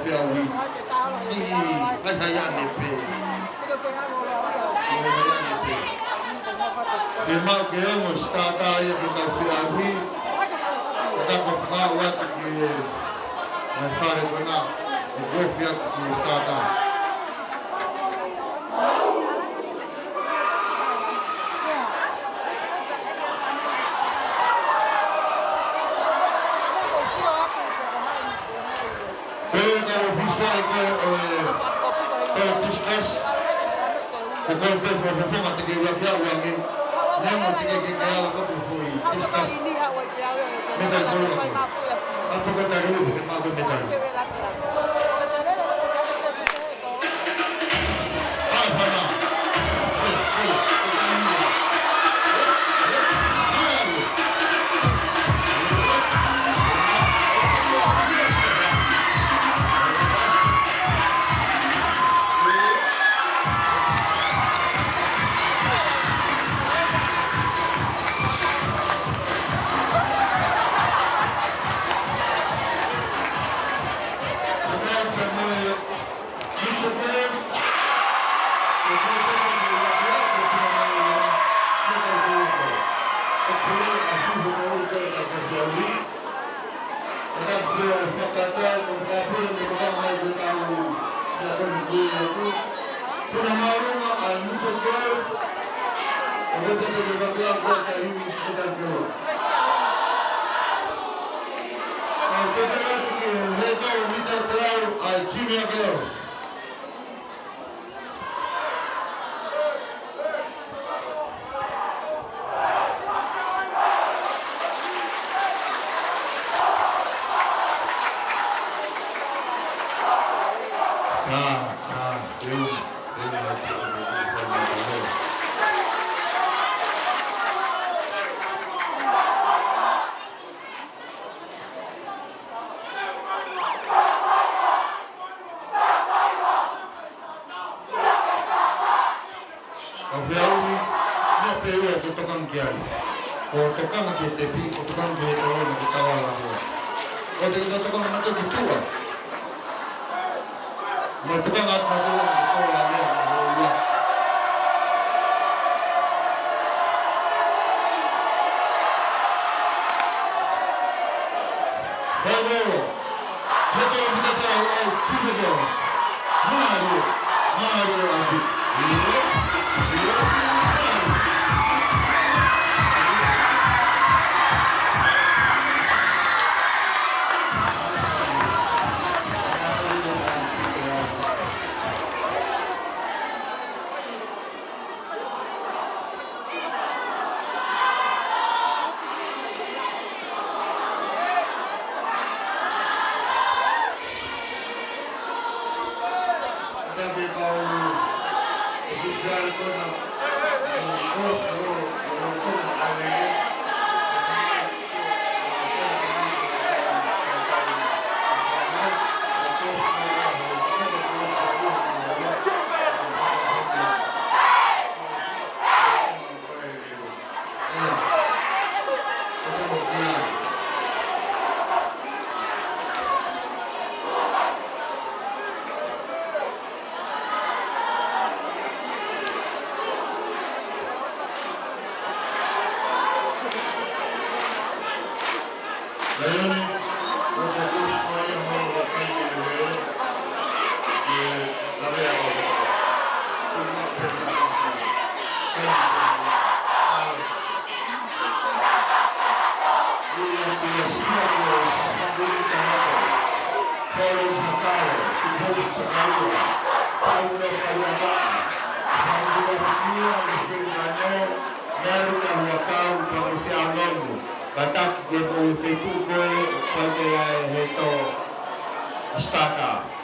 fiawi. Ni haya nepe. Di mau ke mo stata ya ke fiawi. Kita ko fa wa ke na fare kona. Go fiat ke stata. Kau tu fofo mati ke wala dia wangi. Dia mati ke kaya ko fofoi. Discuss. Metal ko. Apa ko tadi ke ma ko metal. Ah sana.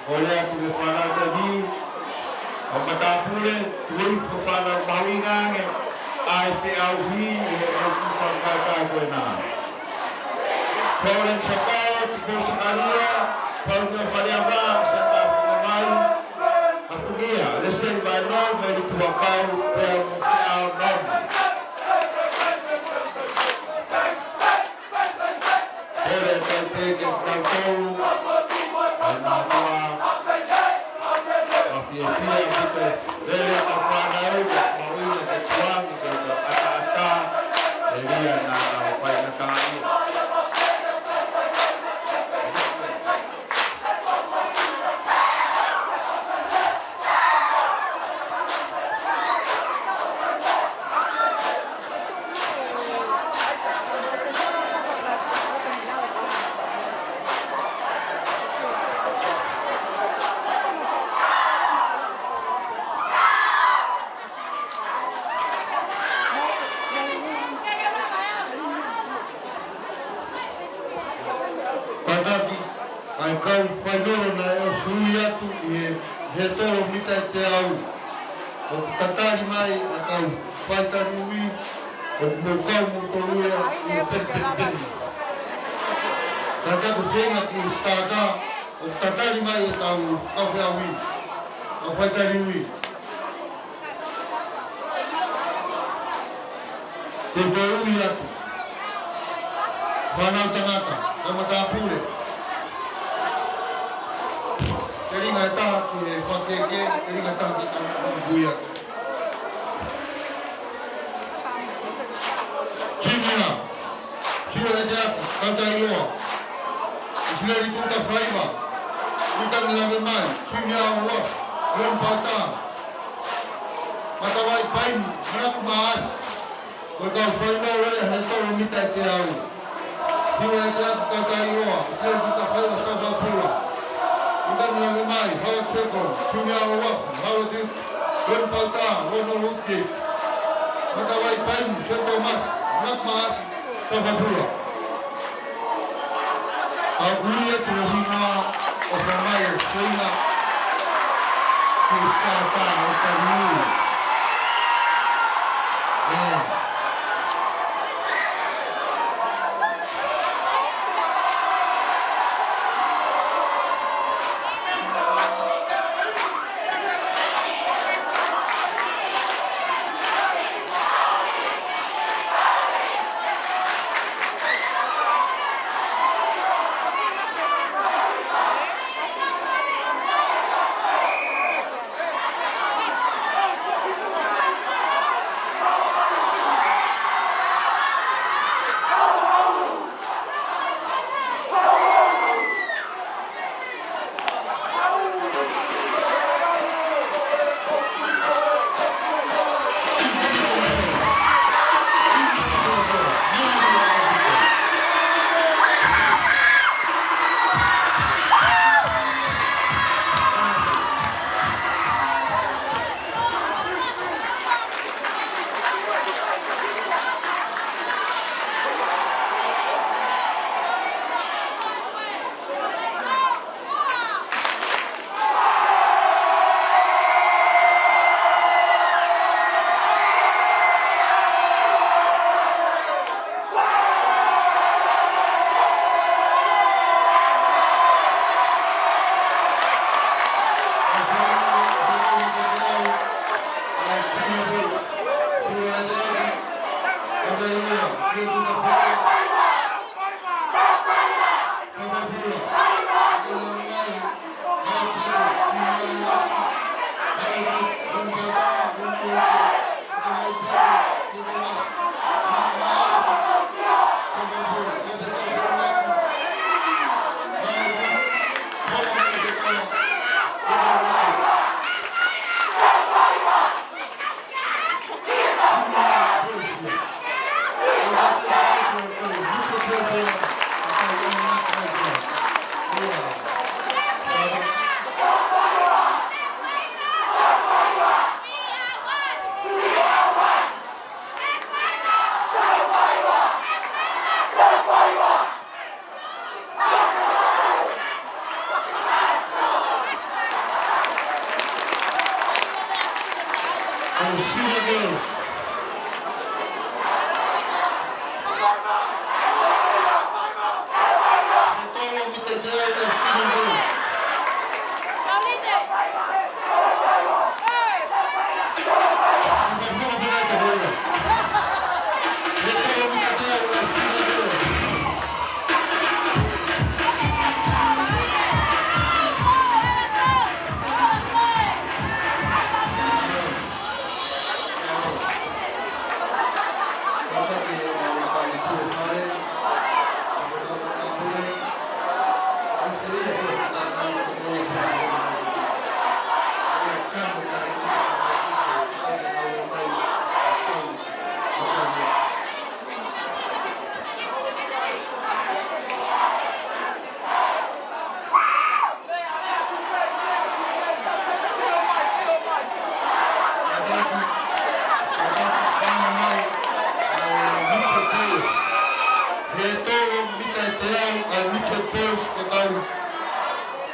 Ora,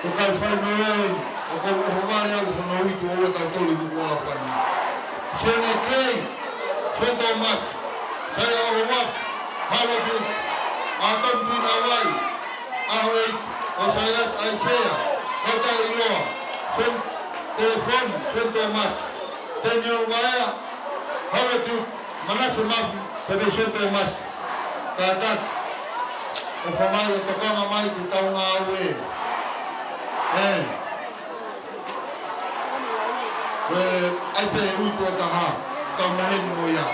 o kai whai noe, o kau ohomare au hono hitu o tau tolu kuku ala whani. Sene kei, St. Thomas, saya ohomap, hawa tu, atam tuna wai, ahoi, o saya Aisea, kata iloa, sen telefon, St. Thomas, tenyo waya, hawa tu, manasa mafu, tabi St. Thomas, katat, o whamai o tokanga mai ki tau ngā aue. Ai pe uto taha, tau mahen mo ia.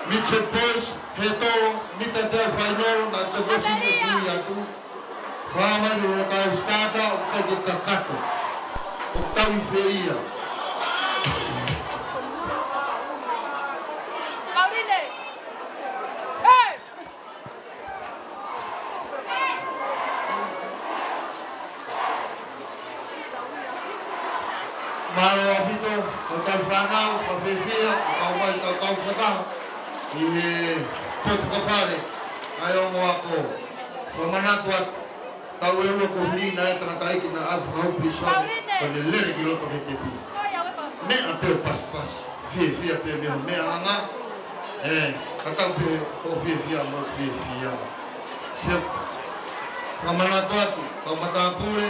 Mitchell Boys, heto, mita te whainoro, na te gosi me kui atu. Whamai o kai stata, o kai te kakato. O tawi whia. Maro apito, o tau whanau, o whiwhia, o tau mai tau whakau. I potu ka whare, ai o mo ako. O manatu at tau e ua ko hlina e tangata iki na afu hau pisau, o ne lere ki loto me te pi. Mea peo pas, whiwhia peo meho mea anga, katau peo o whiwhia mo whiwhia. Siap, o manatu atu, tau matapure,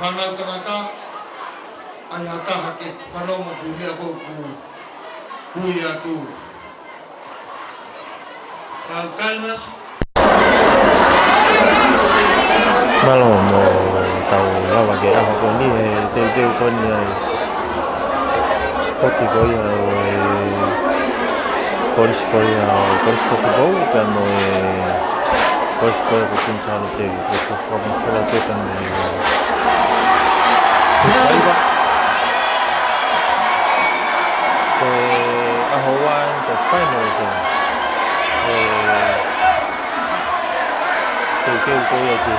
whanau tangata, ai hata hake whanomo ki mea ko kui atu. Kau kalmas. Malo mo tau lawa ke aho ko ni te ko ni spoti ko ia koris ko ko kan mo koris ko kun sa no te ko forma fora te tan ni. Ahoan the finals cái cô là chị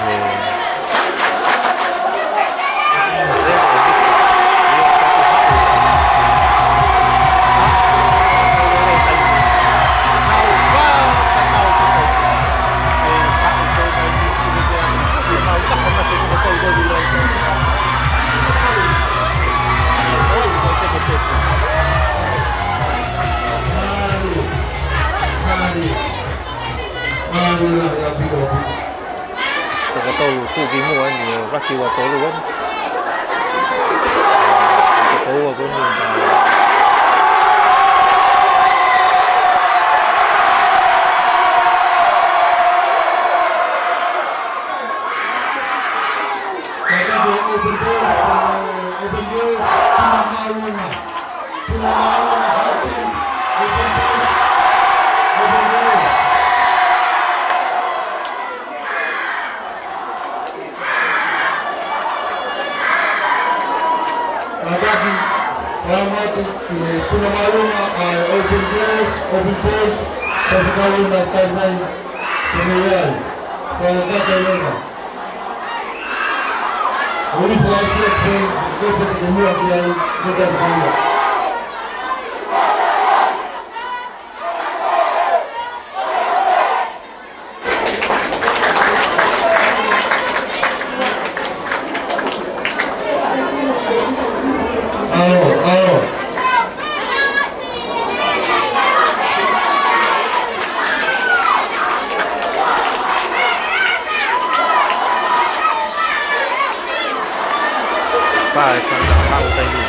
tau ku ki mo ni raki wa to lu kan ko wa ko ni Kuna maluma open doors, tafakari na tainai kumiyari kwa kata yunga. Uli flasia kwen, kote kemua kiyai, kuta mkunda. Pai, sana tahu tadi.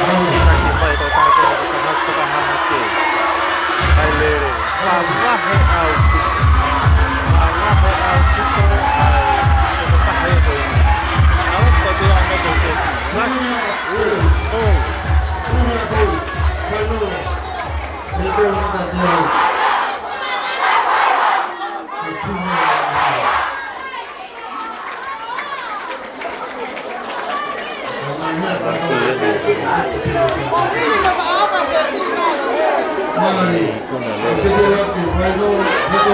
Nanti mai tahu tahu kita nak suka hati. Pai lere. Allah au. Allah au kita ai kita hai tu. Awak tadi anda tu. Oh. Itu kita tahu. Mari, kita lagi final, kita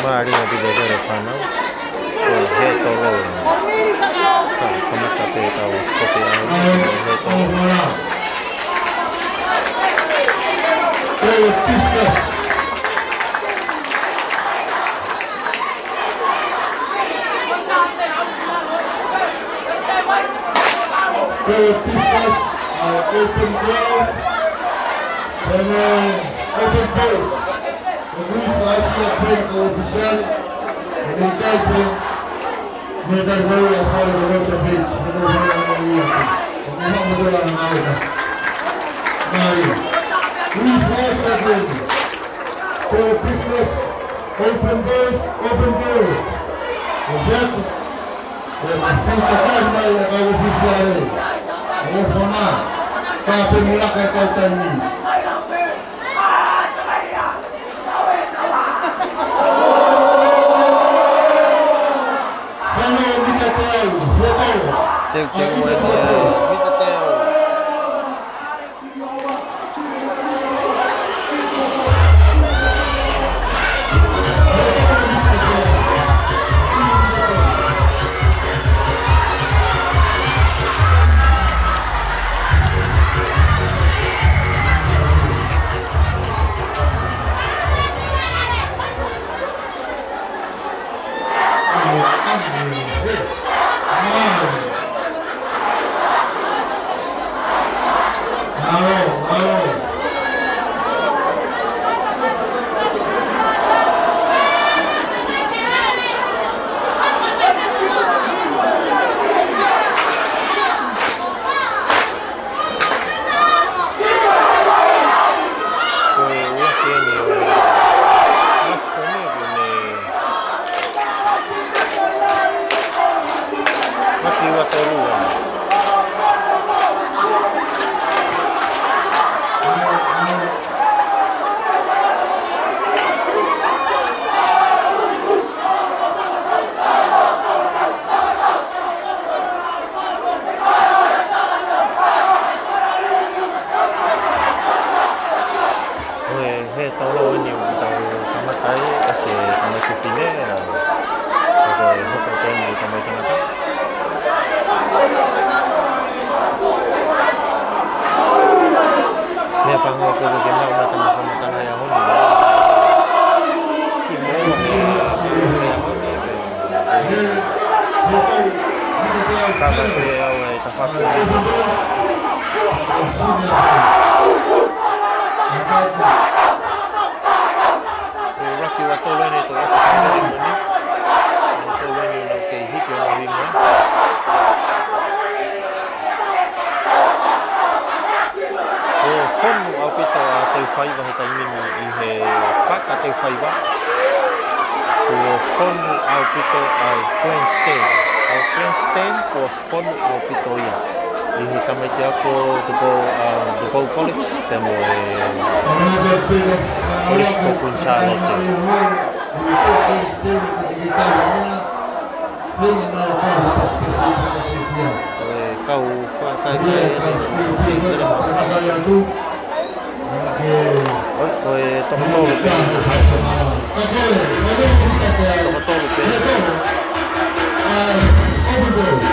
Mari na bide dere panau. He tolo. Kamata pe tau kopi au. He tolo. Open ground and open goal. The Greece last year played for official and in Kaiping made that very as far as the Russia beach. So we have to do that now. Greece last year played for business, open doors, open doors. Exactly. Sentasias by our official. Reforma, tapi mula kau tani. Kalau kita tahu, Teu kita tahu.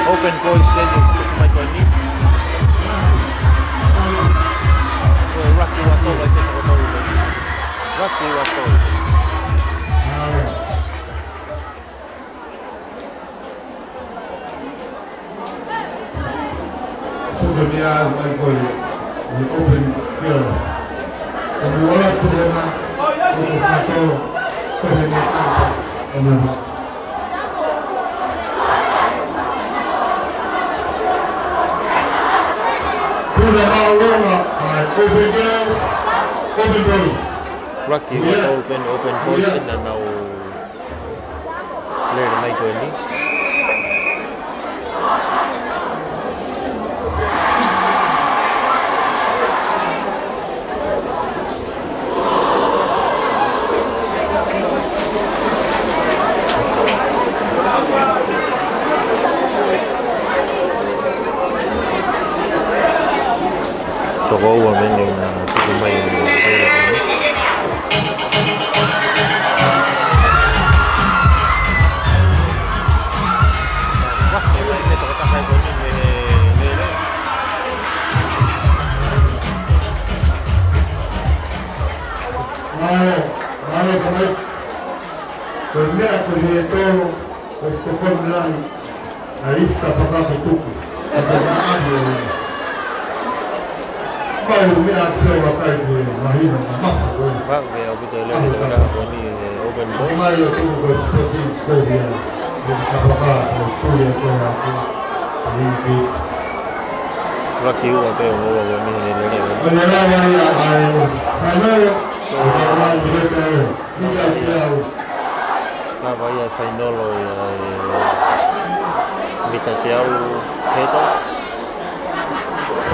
Open goal sending to Michael Nick. Rocky Watol, I think Rocky Watol. So the Michael, the open here. And we all have to do that. Rocky was open position and now player Michael Lee. Toko women yung may Mea kwenye toro kwa mlani alifika paka kutuku kwa maadi kwa mea kwa wakai kwa mahina na mafa kwa Vâng, về ở bây giờ lên thì đã có đi open box. kwa mayo tu kwa spoti kwa dia kwa paka kwa studio kwa hivi Và cứu vào cái ủng hộ của mình thì nó để kwa nalama ya ayo kanayo kwa mayo kwa kayo nika kiao và bây giờ phải nô rồi mình ta kéo thế thôi.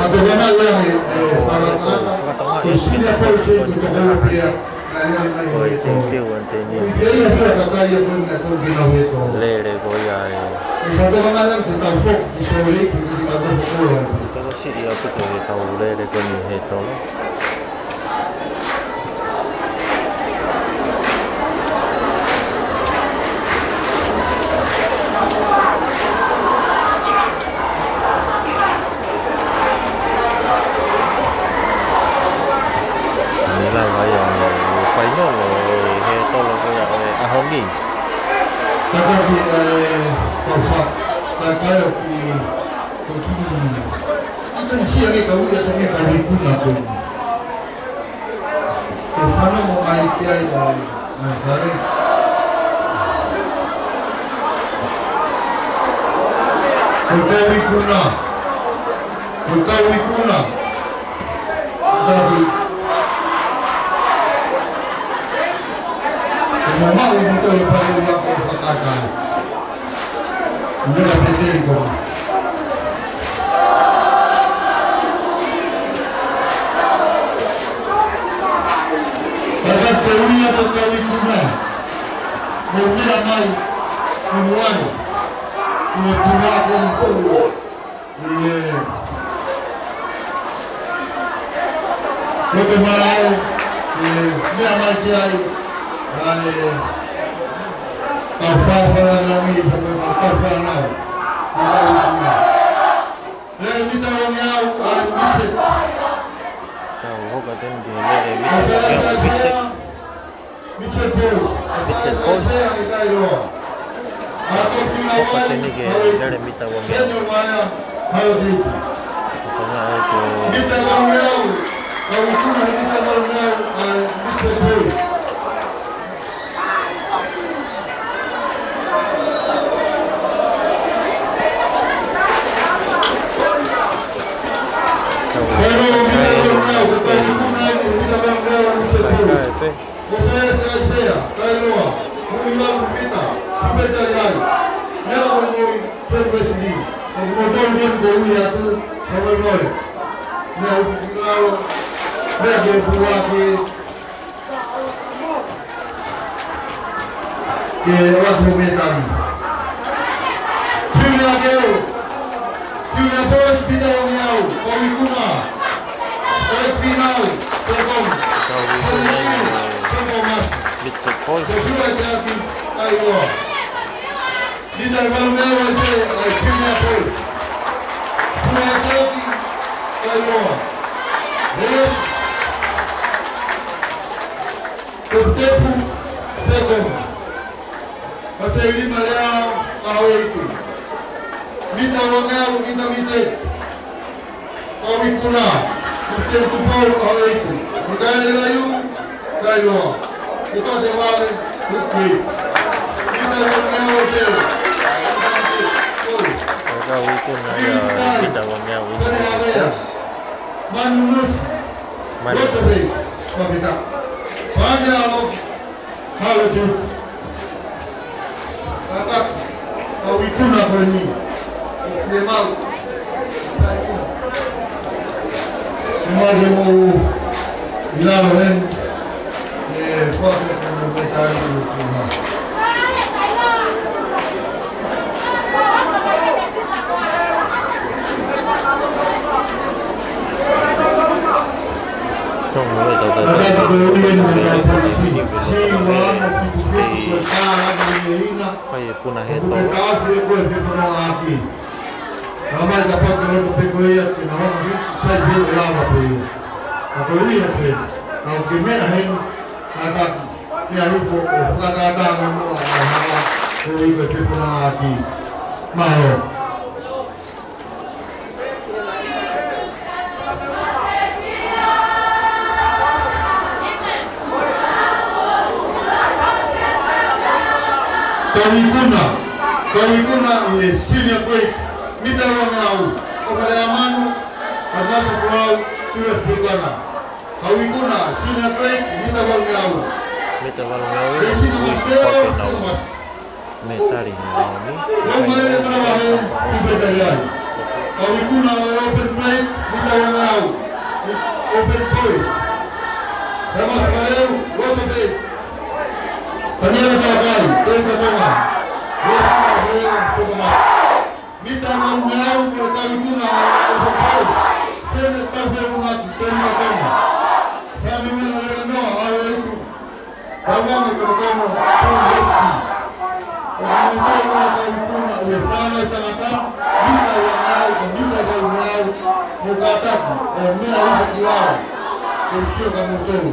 Bagaimana yang kusini apa sih kita dia Rồi tiền tiêu anh tiền nhiều. Dia sudah kakak yang pun atau kita itu. Lê đây có dài. Bagaimana yang kita sok disolek kita bersekolah. Cái có xịt đi ở cái thời tàu lê đây có nhiều hệ thống. Là bây giờ phải nó rồi he to là bây giờ không đi. Tapi kalau kalau kita mesti ada kau dia punya kali pun nak pun. Kerana mau main tiai dah, hari. Kau ikuna, tapi mau itu lepas itu aku katakan. Ini lah betul kau. Kalau teruya atau kau ikuna, mungkin amal imuan, imuan aku itu. Bagaimana? Ini amal kiai. Kafara lagi sampai kafara. Lagi kita orang yang bisik. Tahu kok katanya di lê yang bisik. Bisik bos. Bisik bos. Kok katanya ke lê minta uang. Kalau di. Katanya itu. Minta uang yang. Kalau itu minta uang yang bisik bos. Aunque me la gente, acá, me la gente, iko tipo na aqui. Mao. Kawikuna senior grade mita wangau Okarayamanu Adapa Kuau Tuas Purgana Kawikuna senior grade mita wangau Desi nomor 2 Metari Naomi Nomor trabajo Imperial Kawikuna open plate mita wangau Open boy Damas Kaleu Water Bay Panela Kagai Delta Toma Mita wangau Kawikuna open plate Sena Tafel Mati Tema Toma Kami mengalami awal itu kami bertemu Polisi. Kami Kawikuna bersama sangat kita wangau mengatakan kami harus keluar untuk kamu tahu.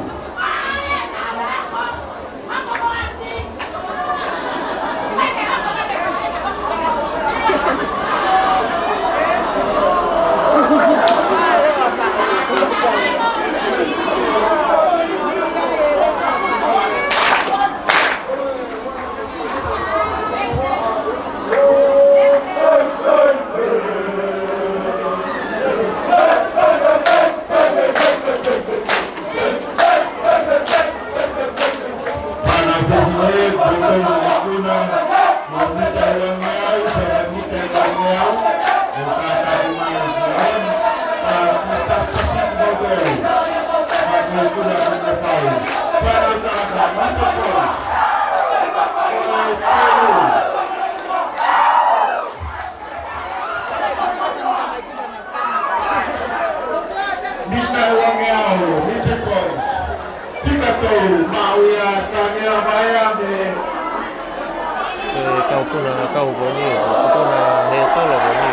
Kau puna kau boni, puna heto lo boni.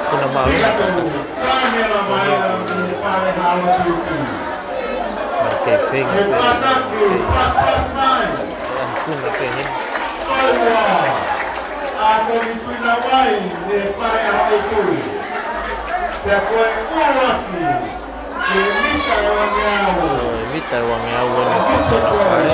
Puna malu. Oke, sing. Puna kehin. Aku itu nawai de pare apa itu. Depois aqui. Mita wangau bueno sana pare.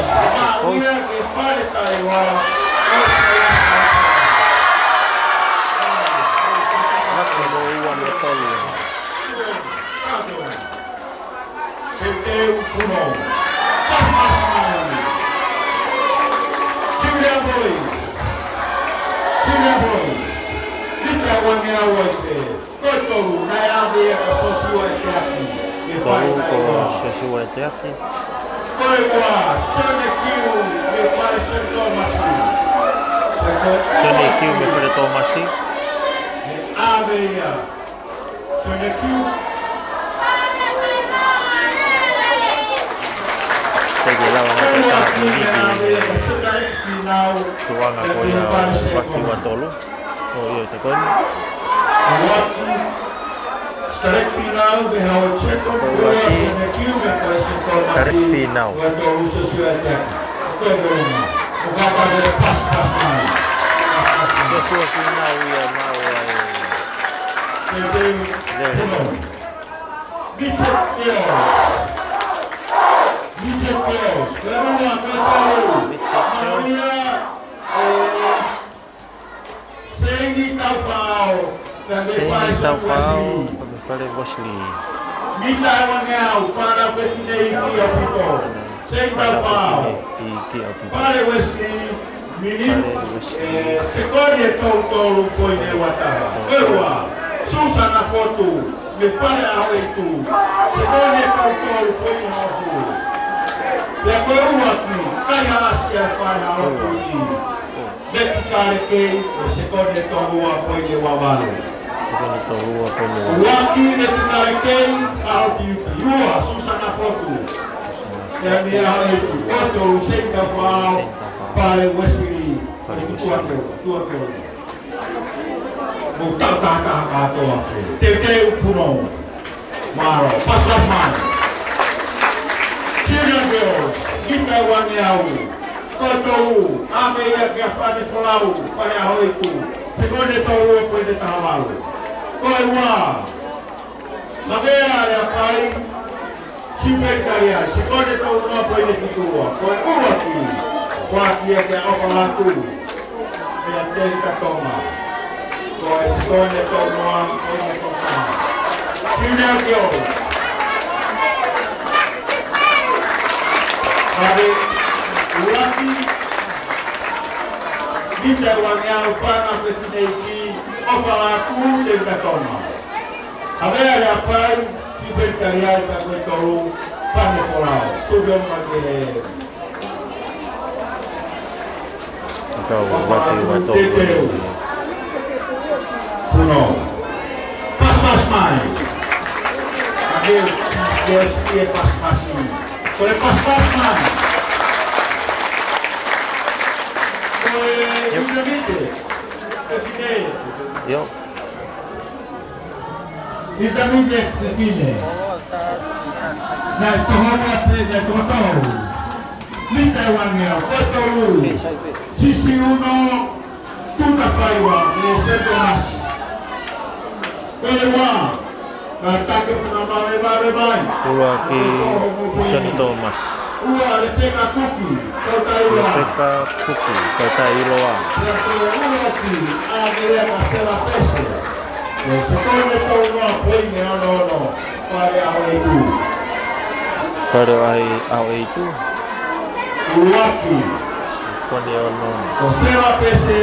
Sonekiu me fare Tomasi. Aveia. Sonekiu. Segala orang kita ini tuang aku ya waktu watolu. Oh iya tekon. Start final behau check up Sonekiu me start final. Joshua final ya mau Fale Wesley. Mita wangau para presidente Iopito. Fale Wesley. Menino, secolhe todo foi de Watara. Eu Susa na foto, me pare a oito. Secolhe todo foi de novo. Depois aqui, caia as que para a oito. Deputado que secolhe todo foi de Wavalo. Aqui deputado que ao Dio, Susa na foto. É minha oito. Foto chega para Wesley, tua Mutata Tete Puno, Maro, Pastor Man, Children Girls, Gita Wanyau, Kotou, ame ia ke apane kolau, pare aho iku. Se kone tau ua koe te tahawaru. Koe wā, magea le apai, siperkaria, se kone tau ua koe te kitua. Koe ua ki, wā kia ke oka latu, mea te katoma. Koe se kone tau ua koe te katoma. Sinea ki o. Mare, Uraki, kita wangiau pana petineki, opalaku dan katoma. Ada apa? Diberkariai pada kau pana kolau. Tujuan bagi. Kau batu. Puno. Pas mai. Ada dia pas Boleh pas mai. Yo. Vitamine fine. Nah, tohonga te tohong. Lita wangea, kotoru. Sisi uno tuta kaiwa, ni sekonas. Kaiwa. Kata ke penamale mai. Ulaki St. Thomas. Ua le peka kuki, kau taiwa. Peka kuki, kau taiwa. Ulaki, agere kastela pese. Sekone tau noa poine ano, pare au itu. Pare au itu. Ulaki. Kone ono. Kostela pese.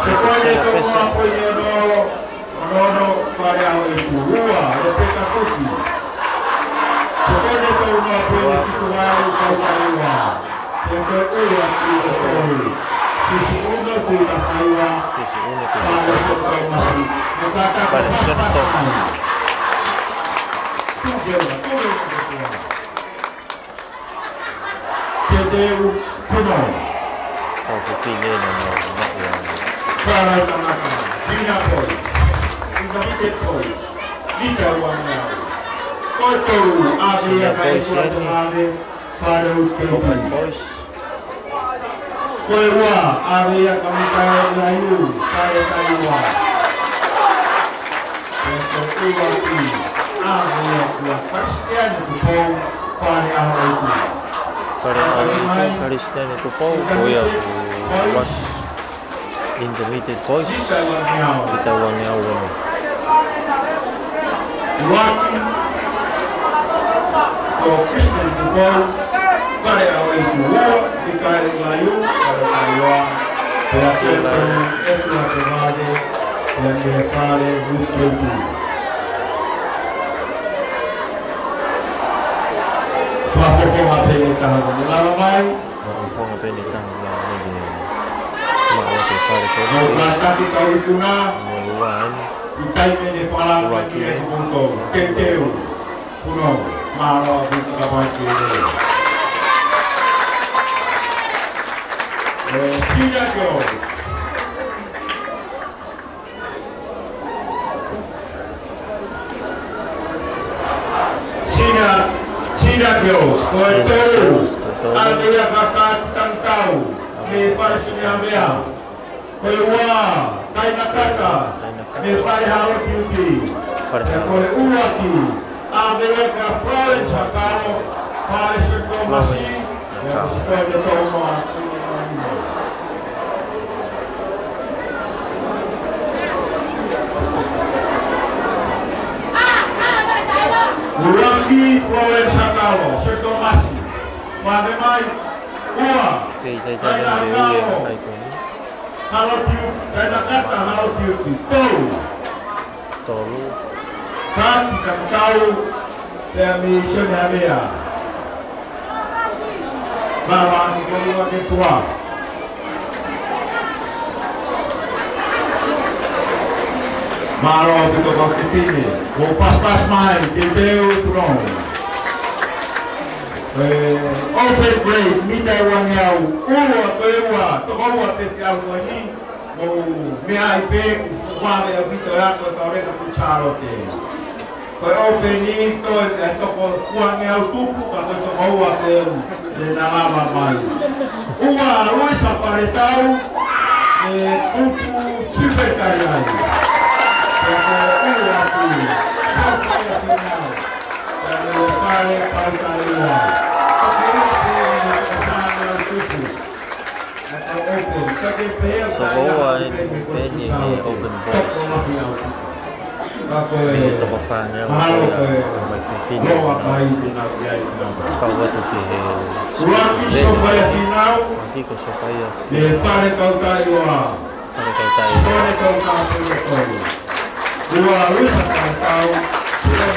Sekone tau noa poine ano, pare au itu. Ua, le peka kuki. Sekone tau noa poine kituau kau taiwa. Sekone ulaki kau. Sisi uno tidak taiwa. Sisi uno Pada St. Thomas. Pada St. Thomas. Kedeu kuno. Kau kutinya nama nak yang. Para tanaka. Bina koi. Ingamite koi. Lita wangya. Kotoru. Ave ya kai kuat ave. Pada Open uketi. voice. Koe wa. Ave ya kami kaya layu. Kaya kaiwa. Untuk uwaki. Ave ya kuat. Kristian kupong. Pare ahal itu. Pada hari itu Kristen itu pau boya buat intermittent voice Lita wangya. kita wangnya awal. Waki o Kristen kupong pare awal itu di kari layu pada kaiwa berhasil esla kemade dan dia pare buku Bapak kau apa yang tahu ni lama mai Mau apa ni tang yang ni mau apa pada mau kau kata di kau itu na meluan Itai mene palang lagi yang bunto kenteu puno malo buku kapan kiri Sina kau Sina kau kotoru Aldeia kakat tangkau me para sunya bea koe wa kai nakata me pare halo beauty koe uaki Aldeia ka Florence Sakano pare St. Thomas ya sekolah Thomas Uaki Florence Sakano St. Thomas Mademai ua saya jangan dewi yang baik ini. halo beauty kai nakata halo beauty Tolu kan kita tahu yang mission dia bahwa kita ketua Malo kita kau ketini, mau pas main, kita turun. Open grade, minta uang yau, toko tetiau ini, mau meai pek, uang yang kita lakukan tahu mereka pucara te. Open ini, toko uang yau tupu, kalau toko uang le nalama mai. Ua ruisa pare tau e kupu sipekai ai. E ko ua kui, sokai a pinau. E le kare pautai ua. Tokoa ini open voice. Ini toko fan yang mai fini. Kau tu ke. Aqui com Sofia. Pare kau tai wa. Pare kau tai. Pare kau tai. Dua lusa kau.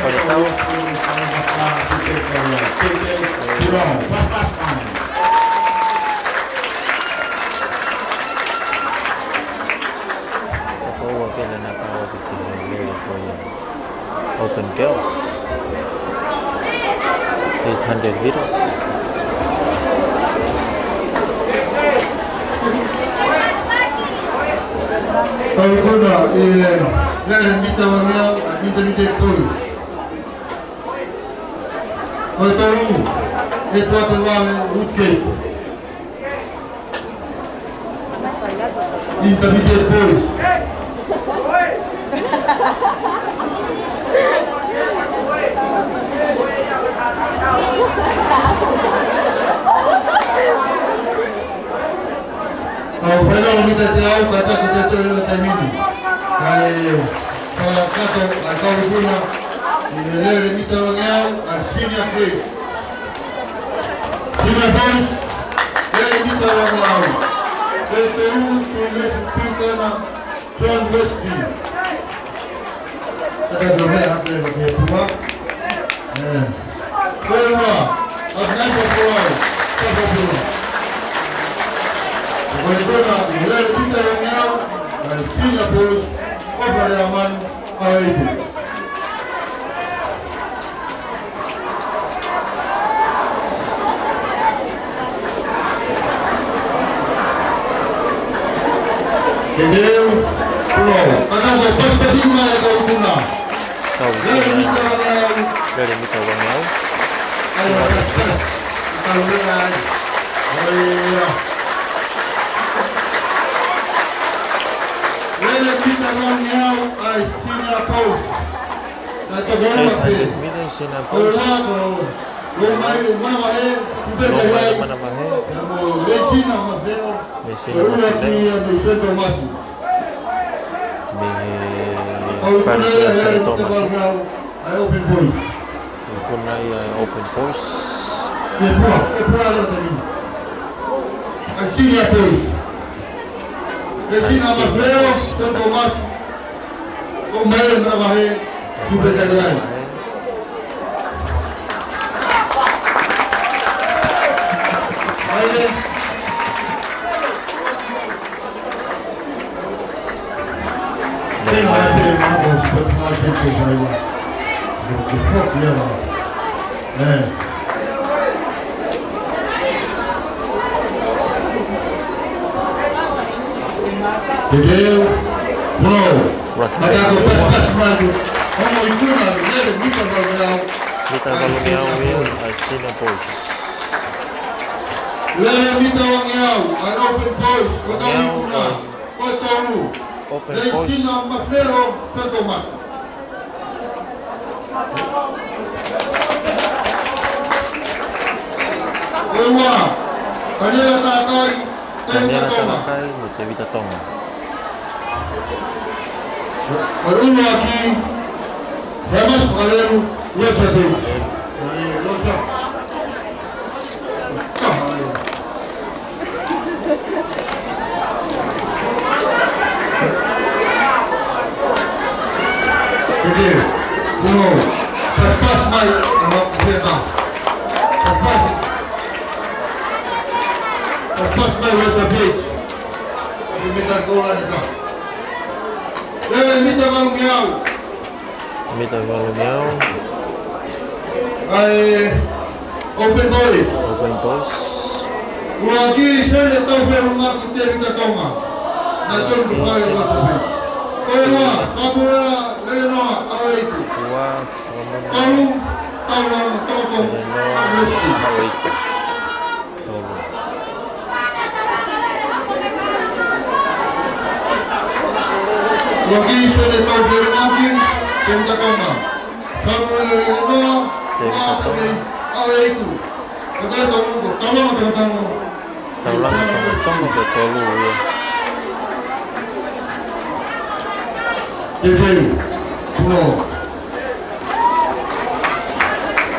Pare kau. Open girls 800 meters. Kalau kuna lele mita wangiau mita koi. Kau tahu itu adalah rute. Mita koi. Kalau final kita tahu kata kita tahu macam ini. Kalau kata kalau guna ini kita orang senior play. Senior boys, ini kita orang. Peru kita nak John Westby. Kita boleh apa yang kita buat. Peru, agak berkuat. Kita boleh. Walikwenda wilaya pita yao chini ya polisi kwa ya amani hawaibu. Kedeu pulau kataza perspektifnya ya kautuna. Dari mita wangau. Ayo kita lihat. Ayo. Lele kita wangiau ai sina post. Nato gol pe. Mita sina post. Lumai mana mahe. Lekina mapeo. Una pia do centro máximo. Faria Sari Thomas. Ai open point. Kunai open post. Que pura lá também. Assim é pois. Lekina mapeo centro máximo. Como ele trabalha do Betaliai. Entendeu? Não. Mas a coisa mais como inclui a mulher muito legal. Mita Valuniau will Sina post. Lele mita wangiau, an open post, kau kuna, kau tahu. Open post. Lekina mapeo centro máximo. Ewa, kanila takai, Kanya toma. Tanakai, Mutevita Tonga. Uno aqui, Ramas Valero, Lucha Sul. Entendeu? Uno, pas mais, não, pas mais Lucha Beach. Limitar gol lá de cá. Lele mita wangiau. Mita Valuniau, Ai, open boy. open post. Lagi saya tahu rumah kita kita toma. Natul kembali ke sini. Kau kamu lele no awal itu. Dua, Ramon, Tahu Reno, Hawait. Wagi sudah tahu dari lagi, kita toma. Sama lelaki awal itu. Kita tahu, tolong kita tahu. Tolong kita tolu ya. Jadi, pulau.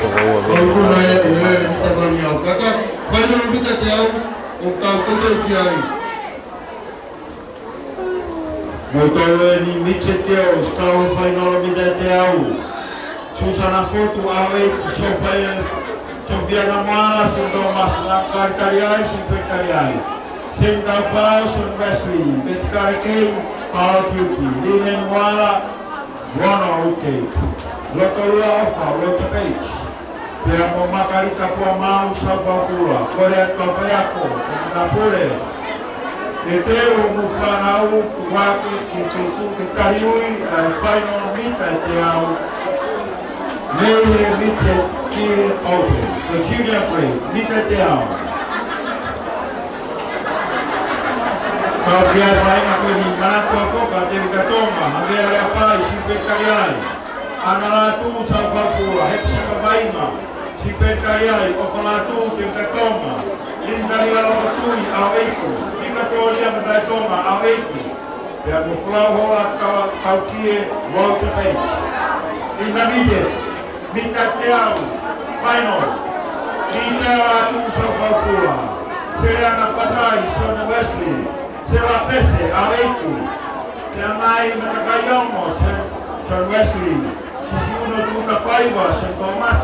Kalau naik ini kita berniaga. Kakak, kalau kita tahu, kita boleh cari. Motoe ni mitse teo, skau whai nora mida teo. Susana fotu awe, so whai, so viana moala, so do mas ngangkar kariai, so kariai. Sen tau whao, so Wesley, bet karekei, pao piupi. Linen moala, wono uke. Loto lua ofa, loto page. Pera mo makari kapua mau, sa bakura. Korea kapayako, kapure. E teo mufanau wake ki kariui al final mita te au lehe mite ki open the junior play mita te au kau biar main aku ni mana tu aku kata kita toma ambil ada apa simpen kariai analatu salvapura hepsi kabaima simpen kariai okolatu kita toma indari alo tui aweiku Katolia matai toma aweiku pea muklau hoa kau kie Walter Page Inda mide mita te au final i te ala tu sa whaupua Sereana Patai Son Wesley Sera Pese aweiku te mai matakaiongo Son Wesley Sisiuno tuka paiwa Son Thomas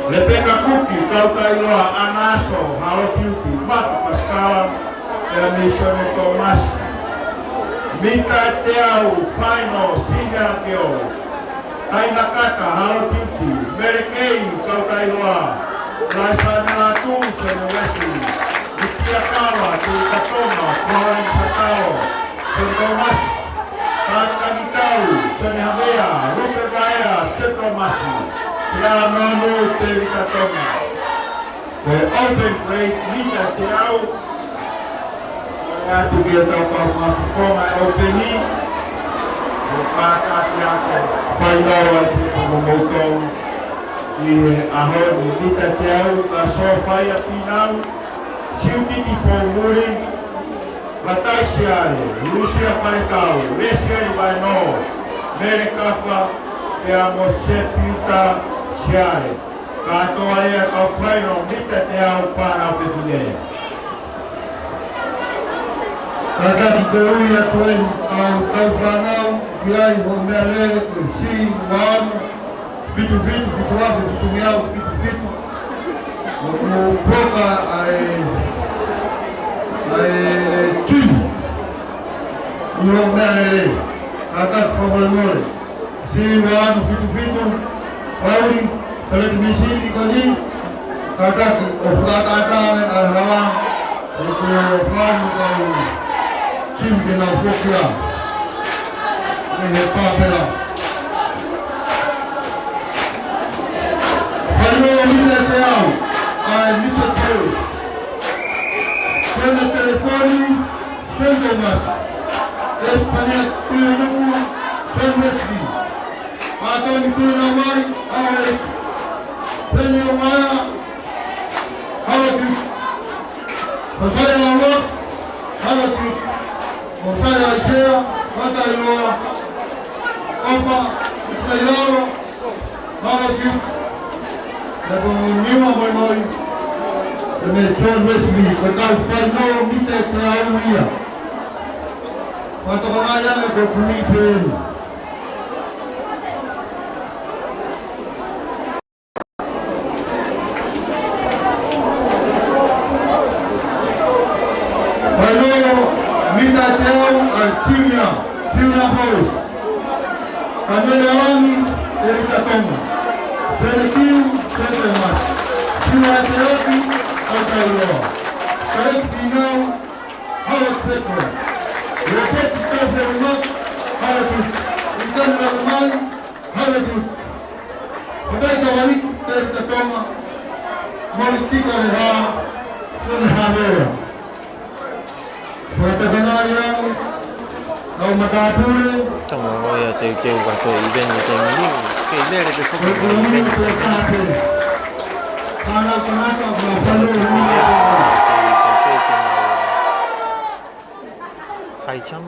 Lepeka kuki kau tailoa anaso halo piuki maka paskala ela misione Thomas mita te au final singa keo taina kata halo piuki merekei kau tailoa laisana la tu Son Wesley ikia kawa tu katoma kuhain sakao Son Thomas kata gitau Son Habea Rupe Baea Son Thomasi Ya nono te vikatoma. The open plate mita te au. Ya tu dia tau kau koma openi. Bukaka te ako. Whaingawa te pamomotong. I ahon mita te au. Ka sofai a pinau. Siutiti fomuri. Matai siare. Lucia parekau. Lesiari vai no. Mere kafa. Te amo se pita. Siare, katoa ia kau whaino mita te au pārau te tunea. Kakaki te ui a tuen kau whanau, ki ai ho mea le, te si, wānu, fitu, fitu afe, fitu miau, fitu. O poka ai tunu, i ho mea le, kakaki whamolemole. Si, wānu, fitu, Pauli, kalau di sini kali, kakak ofkata alhawan, untuk faham kau kim kena fokia, ini papela. Kalau kita tahu, kita tahu, kena telefoni, kena mas, Espanya punya Wesley. Atau di Surinamai, awal Surinamai, awal tu, saya awal, awal tu, saya Asia, kata Eropa, apa, Israel, awal tu, lalu New York, dengan John Wesley, kalau final kita tahu dia, atau mana yang berpulih. Timnya Paulus, Kamera Wangi, Erika Toma, Perekiu, Peremas, Sila Terapi, Alkairoa, Karek Pinau, Hawak Sekwa, Repet Kase Rumak, Hawakut, Ikan Lalmai, Hawakut, Padai Kawalik, Erika Toma, Malitika Leha, Son Havera, Suata Ganayang, Tama ko ya teu ka to event ni temi ni. Ke lere ke fokus event. Hai cham.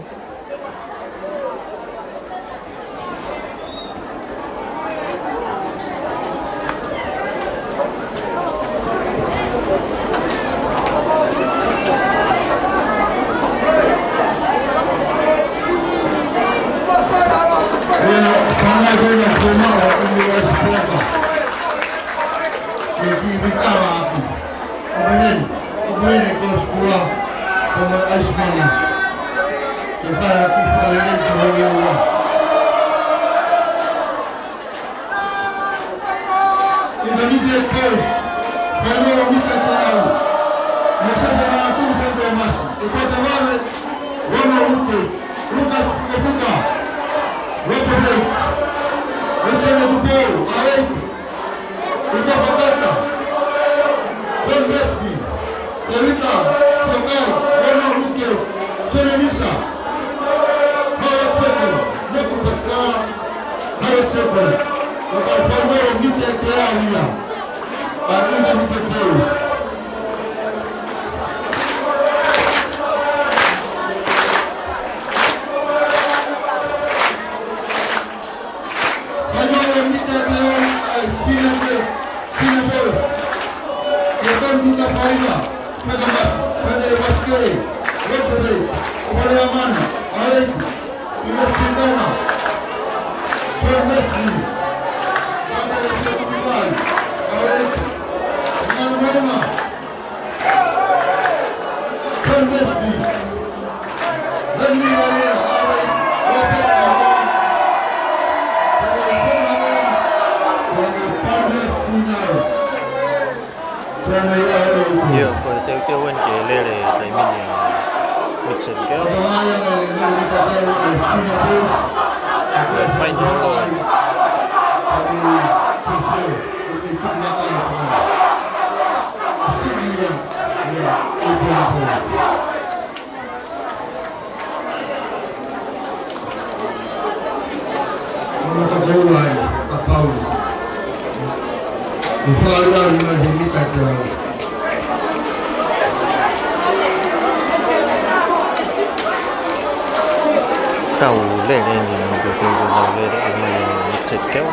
Tàu lên đây thì mình được tìm tàu lên để mình sẽ kéo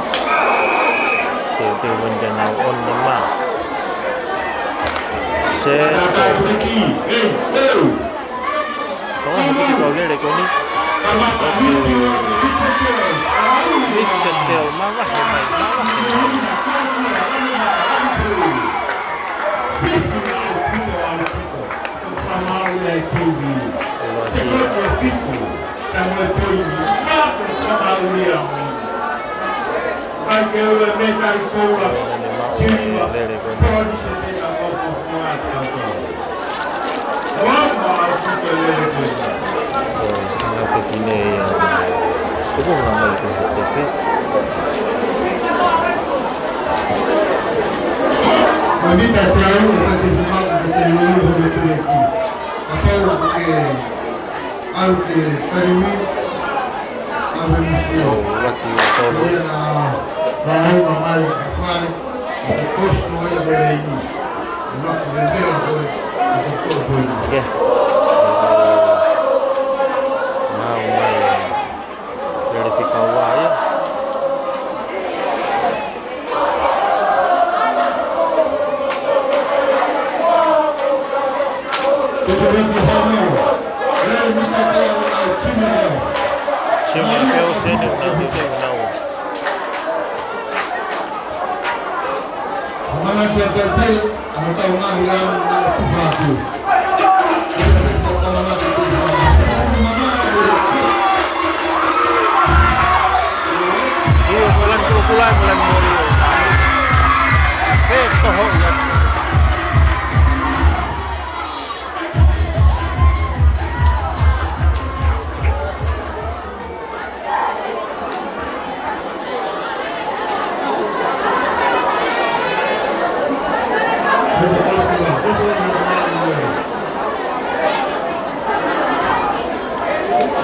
từ bên trên nào ôn đến mà sẽ có một tàu lên đây có đi biết sẽ theo má quá hình này má quá hình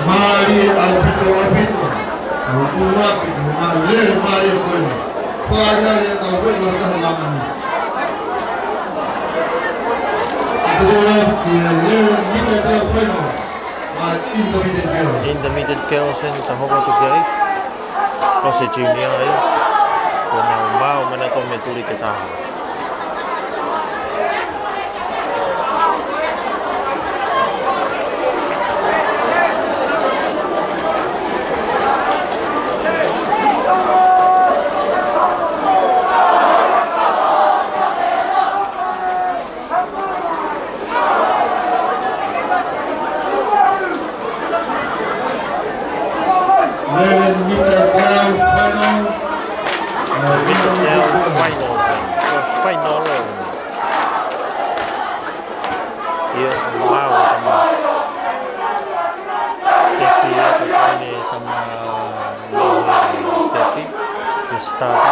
Mari hari-hari yang kau buat kalau kau makan. Itulah dia kita tahu final. Intermediate chaos en tahoko tu kai. Proses junior ai. Kona mau mana kau metuli ke tahu. Final round. Ia mau sama. Tapi apa ni sama tapi start.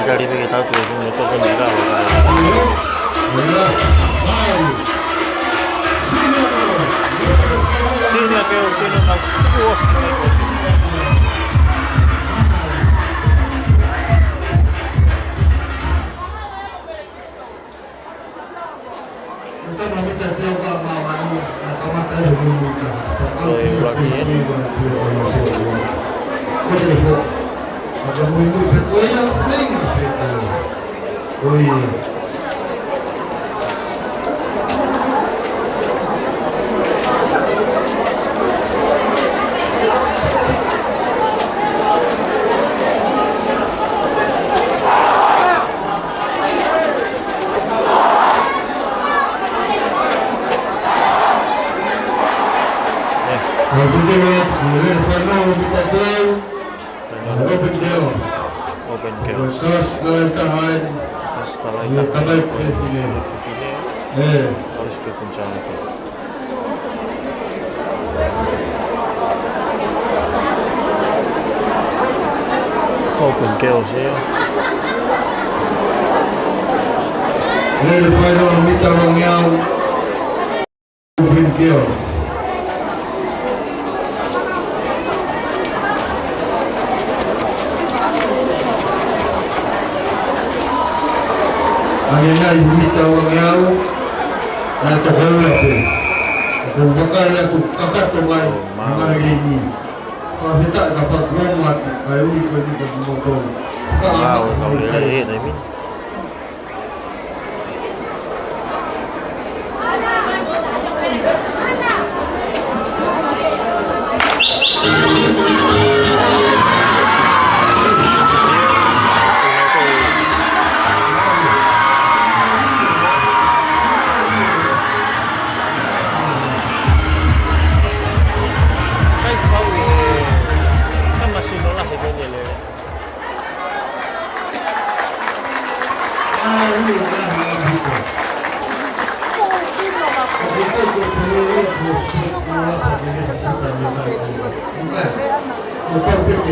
Kali ini kita tuh untuk penjaga sini aku sini nak puas Ada minggu berkoyak pling gitu. Oh iya. Open chaos. Setelah itu harus ke puncak itu. Open chaos ya. Nel final mita longyao. Open chaos. Hanya mita longyao. Na tohela pe. Kumbakari aku kakak tumai mengali ini. Kalau kita dapat ngomat, ayo ikut di motor. Wow, kau lihat ini.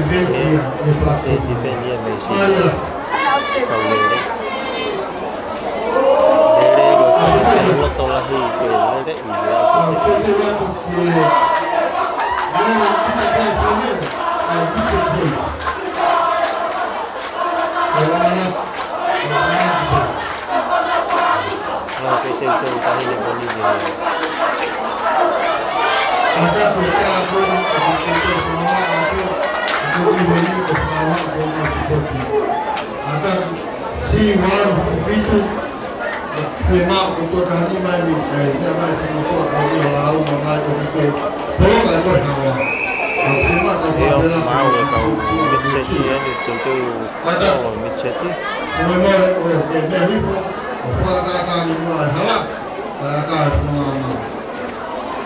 Independent may sila. Kau lele. Lele go kau loto lahi ke lele iya. Kalau kita itu tahi le boli dia. Ada kita pun kita semua itu ini bersama dengan seperti ada si warna itu memang untuk tadi mandi saya masih untuk kali lalu mengajar itu tolong ada kawan Dia mau kau mid-set ya itu kalau mid-set semua dari itu perkataan mulai halal perkataan semua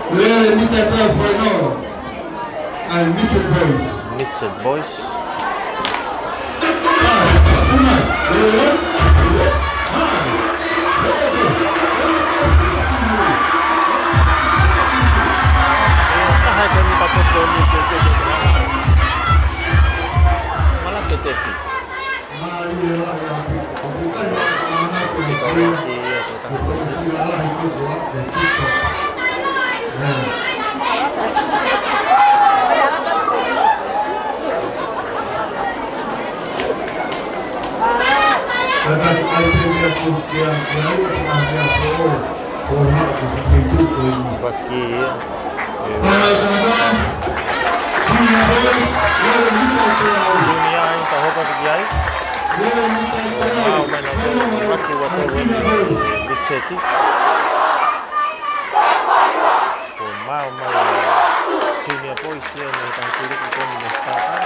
Lele mita pa final and Mitchell Boys. Junior Boys yan ang kulit ito ni Mustafa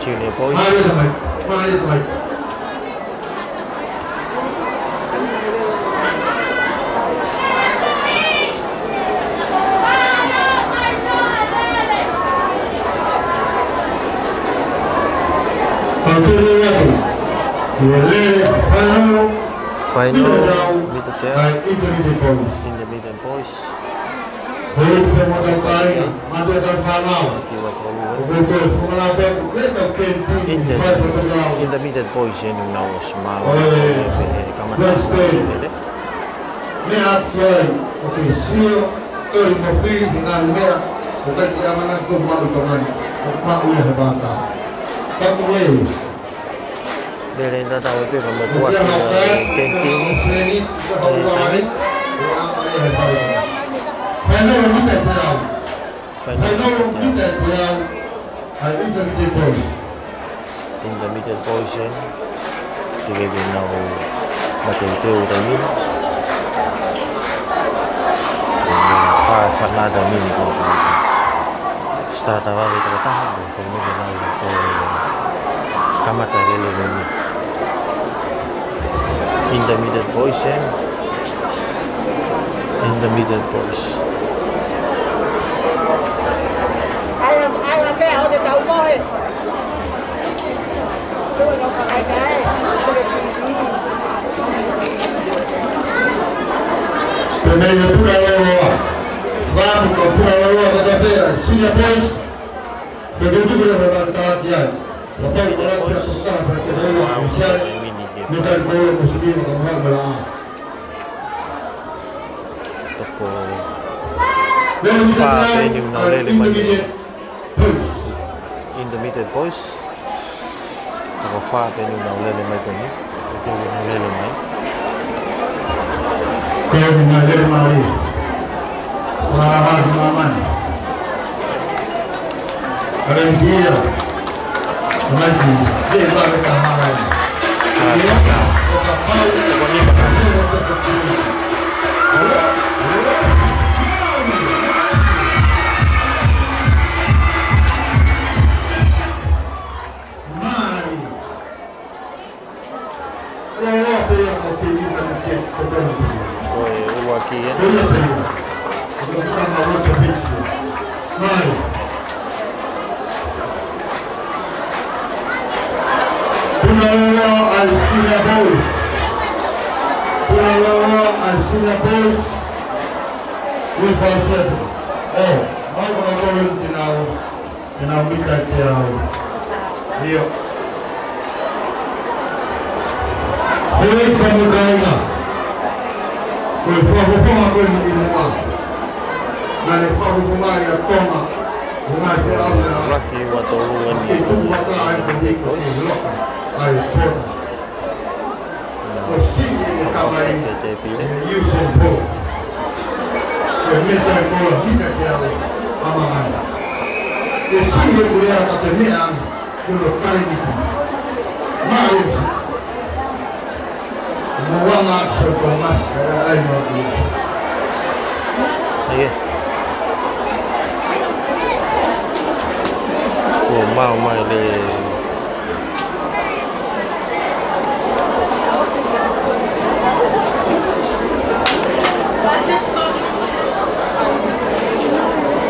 Junior Boys. Final Independent Boys. Independent Boys yan yung nawas mga Dari tahu itu kalau buat camping ini, Independent Boys yan, tidak benar betul ini, Fernanda ini kalau setelah tahu kita tahu, semua benar kamat dari ini. Independent Boys yan. Independent Boys. Ai là bé ở đây tàu coi. Tôi đâu phải cái. Primeiro pura lawa. Vamos com pura lawa da Senior Boys. Begitu berlatihan. Lepas berlatih susah berkendara inisial. Minta saya mesti mengambil bola. Toko Fa Venue na ulele may Independent Boys. Toko Fa Venue na ulele may kami. Ito yung ulele may. Kaya ulele may. Wah, maman. Ada dia. Lagi dia balik ke hari. Dia aqui, hein? Laki atau luan itu bakal ada di kolok air pun. Mesin yang kawai Usain Bolt. Kemudian bola tidak dia amangan. Mesin yang boleh kata ni ang dulu kali itu. Malu. Muama sekolah air mati. Iya. Mau mai le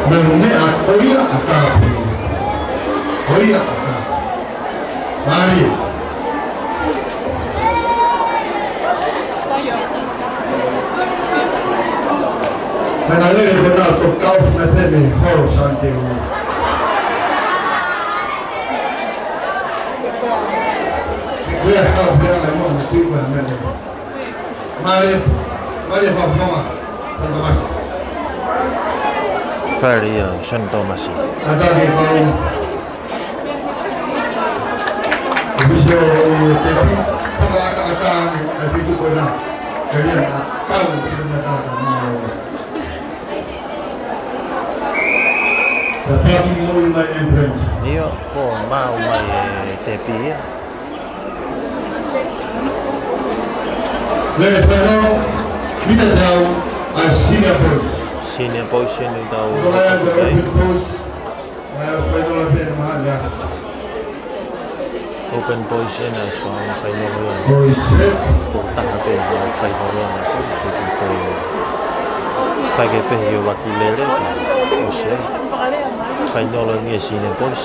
Berniat koya akar, koya akar. Mari. Mengalir benar tukau nanti harus santai. Dia tahu dia memang mesti benar. Mari Pak Thomas. Ferry Saint Thomas. Ada di bawah. Bisa tapi akan itu benar. Kalian tahu sebenarnya mau. Tetapi mulai entrance. Iyo, mau mai tepi ya. Let's go. Kita tahu Singapore. Singapore sini tahu. Kalau ada post, final final Open position as well final one. Post. Tak ada final one. Itu pakai pergi waktu lele. Usia. Final ni Singapore.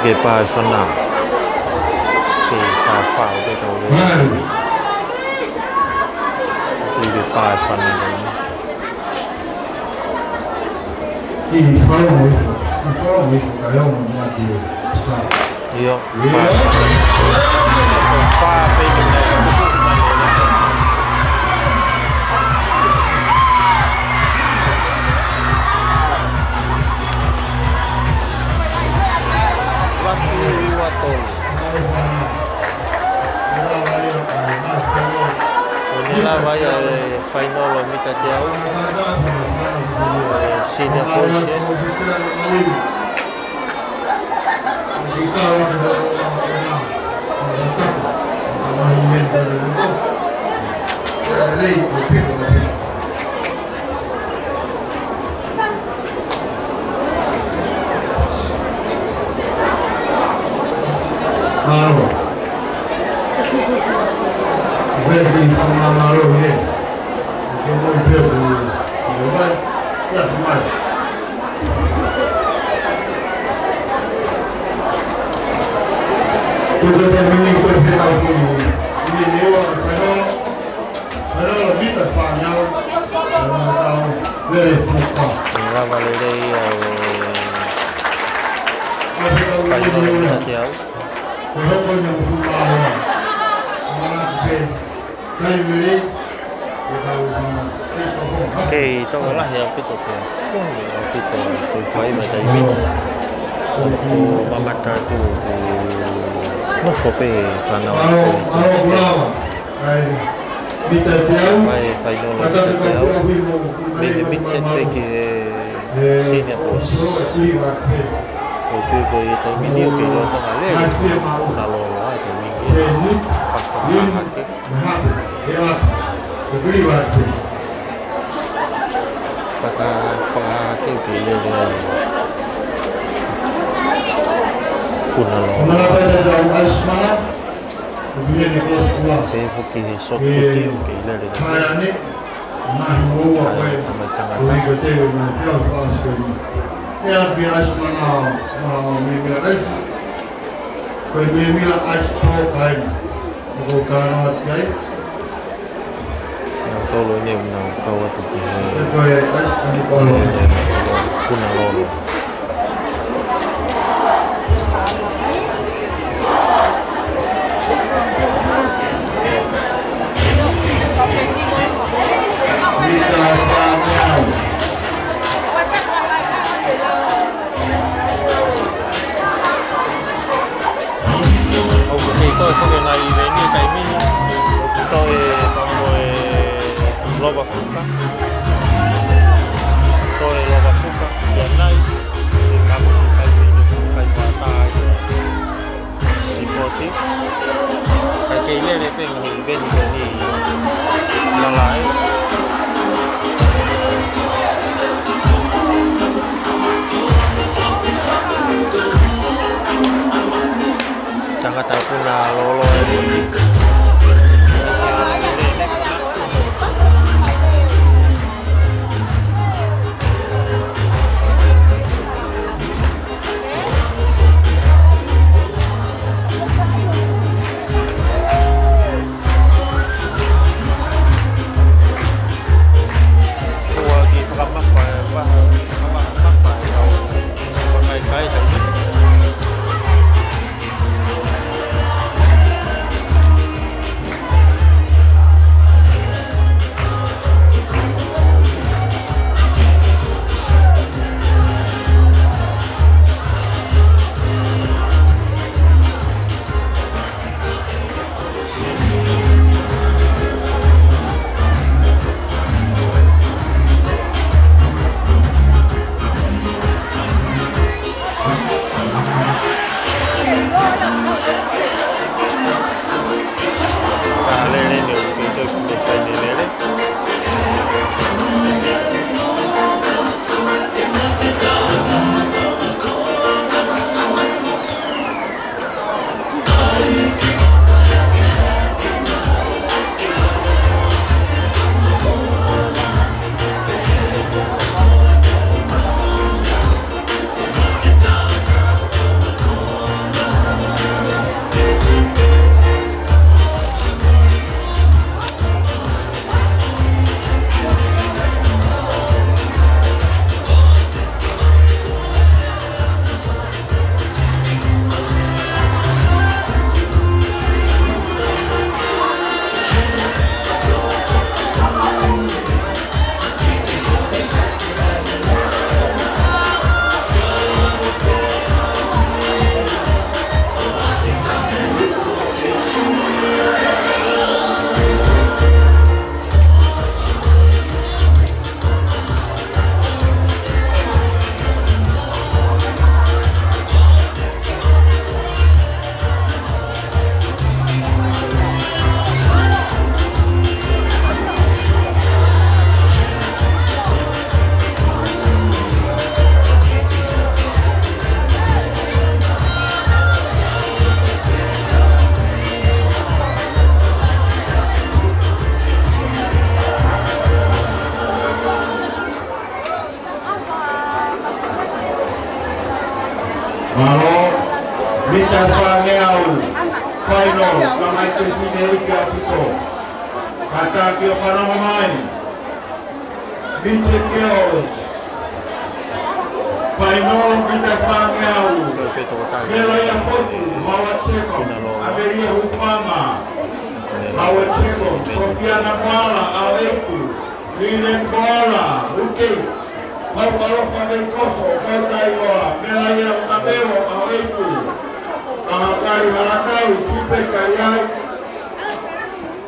Cái bài phần nào cái phá cái đầu đấy cái bài phần này Đi phá mới cái ông nhà đi iyo phá bên này Inilah bayar final minta jauh senior position Ready from Mamaro here. You can go to the yes, right. Tudo termina com o final do menino, pero vida espanhol, então very focus. Inilah Valeri final minta jauh Kalau kau yang suka mana ke kayu cái trong đó là hiệu cái tục này cái tục phải mà tại vì mà mặt tu nó phổ biến phần nào Mai fainolo te au. Mele mitsen teki sine pos. O tuko i tai mini o kei rota nga lele. Na lolo ai te mingi. Whakahake. Whakahake o kei lele ai. Kuna lolo. Pe hoki he soto ki o kei lele nga. Ai tamai tangata. Ya biasa mana mimpi ais, kau mimpi ais tu kain, kau kanat kain. Yang tolo ni yang kau tu kini. Kau ais ni kau. Kuna lolo. Tôi không điều này về như cái mini tôi còn ngồi lo vào phút các tôi lo vào phút các hiện nay thì các cái mini cái quả tài supportive cái cây lên đấy tên hình bên như là lái jangan tahu puna lolo ini. Lagi selamat baik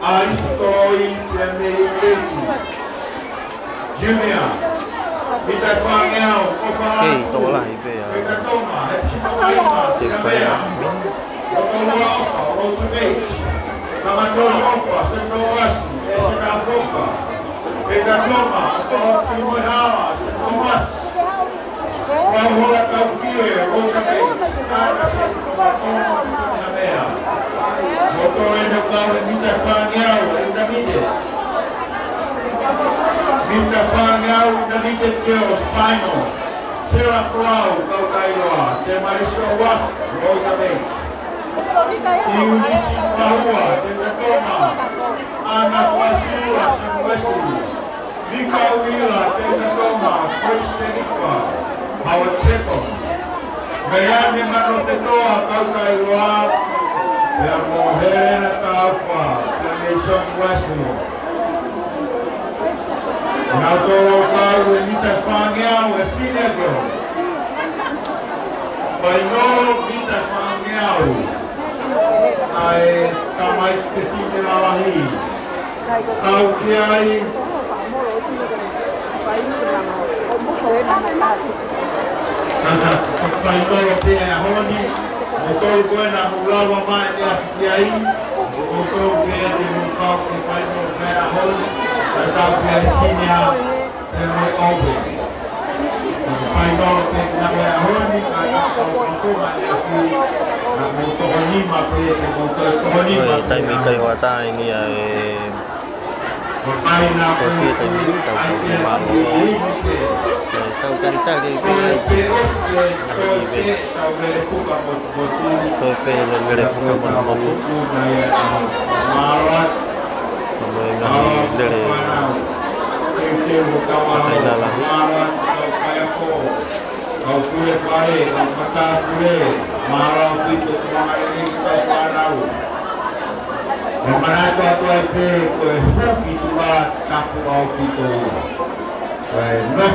Aistoi le Mei Junior. Kita panggil Okay, ito wala ibe. Kita toma, Hepsimaima, Sinamea. Otowa Opa, Otubech. Kamatol Opa, Sendowasi, Esena Boka. Kita toma, Otowa Timohawa, Sendowas. Wahula Kaukie, Otubech. Nada, Sendowa, Sinamea. Motor eno kau kita panggil, kita mide. Kita panggil, kita mide keo, spinal. Sera Flau, kau kailoa. Te marisio waf, Otubech. Iuni Bahua, Te Toma. Anak Wasila, Senwesi. Vika Wila, Te Toma, Kristenika. Howard Checo. Mayani Manotetoa, kau kailoa. La mujer en la capa, la nation Wesley. Na todo cargo en esta España, Wesley Negro. Bailó esta España. Ay, kamay kasi nila lahi. Kau kiai. Nada, bailó pia honi. Motor buena mulawa mai dia kiai. Motor dia di muka ke bailó pia honi. Atau kiai sinya mai obe. Bailó pia honi kaya motor dia ki. Motor ni mape motor ni mape. Tai mi kai hoa tai ni Bermain apa? Kita ini tahu malu. Tahu cerita di Tope Tope lele fuka motu. Marat. Kemudian lele. Kaina lagi. Kau kulit baik, kau mata kulit, marah itu kemana ini kita tahu. Mana tu apa itu, kau hukum itu lah tak kau itu. Baik, nak